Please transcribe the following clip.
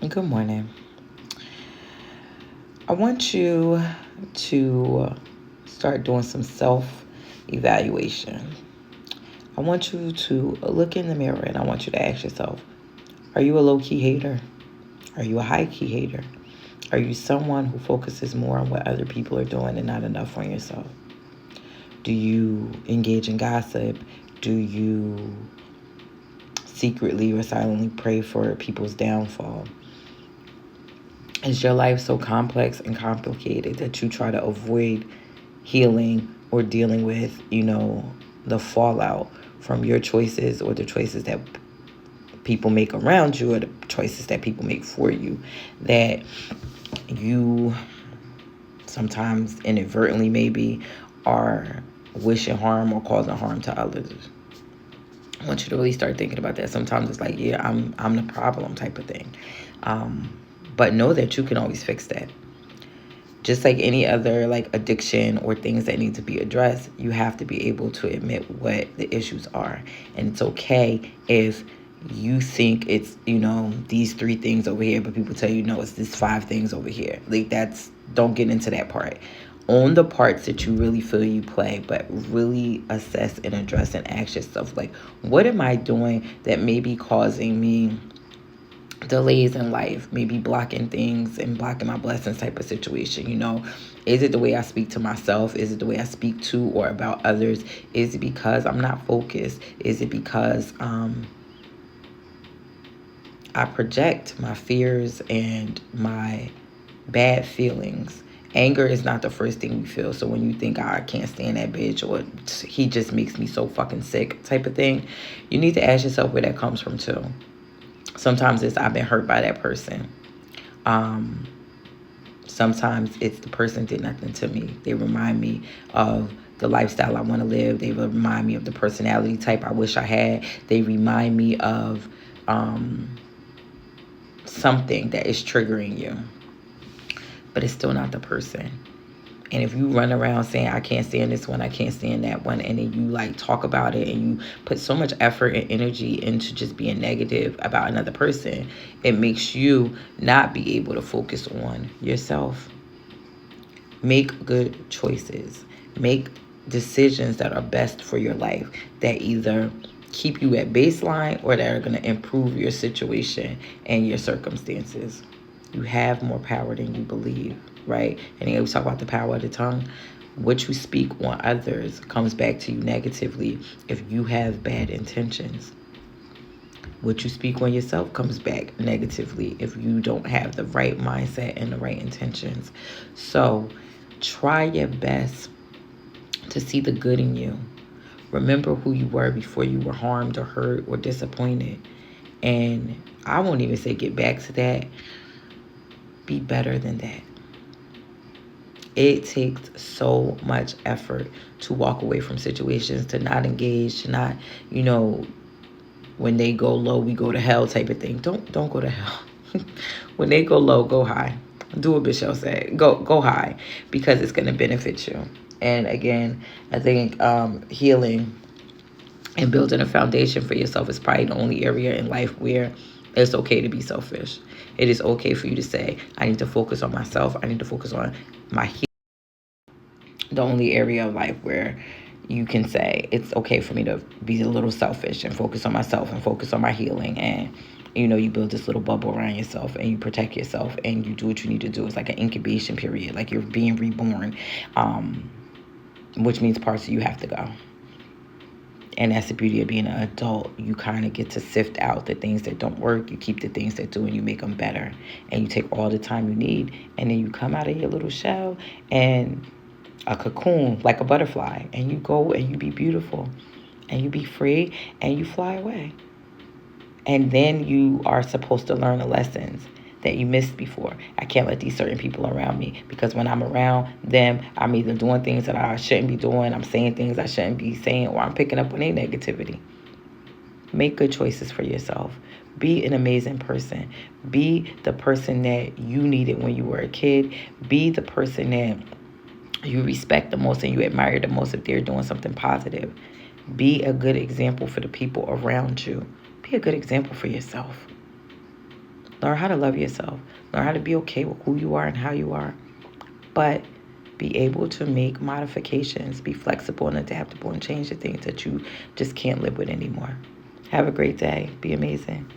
Good morning. I want you to start doing some self evaluation. I want you to look in the mirror and I want you to ask yourself, are you a low key hater? Are you a high key hater? Are you someone who focuses more on what other people are doing and not enough on yourself? Do you engage in gossip? Do you secretly or silently pray for people's downfall? Is your life so complex and complicated that you try to avoid healing or dealing with, the fallout from your choices or the choices that people make around you or the choices that people make for you, that you sometimes inadvertently maybe are wishing harm or causing harm to others? I want you to really start thinking about that. Sometimes it's like, yeah, I'm the problem type of thing. But know that you can always fix that. Just like any other like addiction or things that need to be addressed, you have to be able to admit what the issues are. And it's okay if you think it's, these three things over here, but people tell you, no, it's these five things over here. Like, don't get into that part. Own the parts that you really feel you play, but really assess and address and ask yourself, like, what am I doing that may be causing me delays in life, maybe blocking things and blocking my blessings type of situation? Is it the way I speak to myself? Is it the way I speak to or about others? Is it because I'm not focused? Is it because I project my fears and my bad feelings? Anger is not the first thing we feel. So when you think, I can't stand that bitch, or he just makes me so fucking sick type of thing, you need to ask yourself where that comes from too. Sometimes it's, I've been hurt by that person. Sometimes it's, the person did nothing to me. They remind me of the lifestyle I want to live. They remind me of the personality type I wish I had. They remind me of something that is triggering you, but it's still not the person. And if you run around saying, I can't stand this one, I can't stand that one, and then you like talk about it and you put so much effort and energy into just being negative about another person, it makes you not be able to focus on yourself. Make good choices. Make decisions that are best for your life, that either keep you at baseline or that are going to improve your situation and your circumstances. You have more power than you believe, right? And then we talk about the power of the tongue. What you speak on others comes back to you negatively if you have bad intentions. What you speak on yourself comes back negatively if you don't have the right mindset and the right intentions. So try your best to see the good in you. Remember who you were before you were harmed or hurt or disappointed. And I won't even say get back to that. Be better than that. It takes so much effort to walk away from situations, to not engage, to not, when they go low, we go to hell type of thing. Don't go to hell. When they go low, go high. Do what Michelle said. Go high, because it's going to benefit you. And again, I think healing and building a foundation for yourself is probably the only area in life where it's okay to be selfish. It is okay for you to say, I need to focus on myself. I need to focus on my healing. The only area of life where you can say it's okay for me to be a little selfish and focus on myself and focus on my healing. And you build this little bubble around yourself and you protect yourself and you do what you need to do. It's like an incubation period, like you're being reborn, which means parts of you have to go. And that's the beauty of being an adult. You kind of get to sift out the things that don't work. You keep the things that do, and you make them better. And you take all the time you need, and then you come out of your little shell and a cocoon like a butterfly, and you go and you be beautiful and you be free and you fly away. And then you are supposed to learn the lessons that you missed before. I can't let these certain people around me, because when I'm around them, I'm either doing things that I shouldn't be doing, I'm saying things I shouldn't be saying, or I'm picking up on their negativity. Make good choices for yourself. Be an amazing person. Be the person that you needed when you were a kid. Be the person that you respect the most and you admire the most if they're doing something positive. Be a good example for the people around you. Be a good example for yourself. Learn how to love yourself. Learn how to be okay with who you are and how you are. But be able to make modifications, be flexible and adaptable, and change the things that you just can't live with anymore. Have a great day. Be amazing.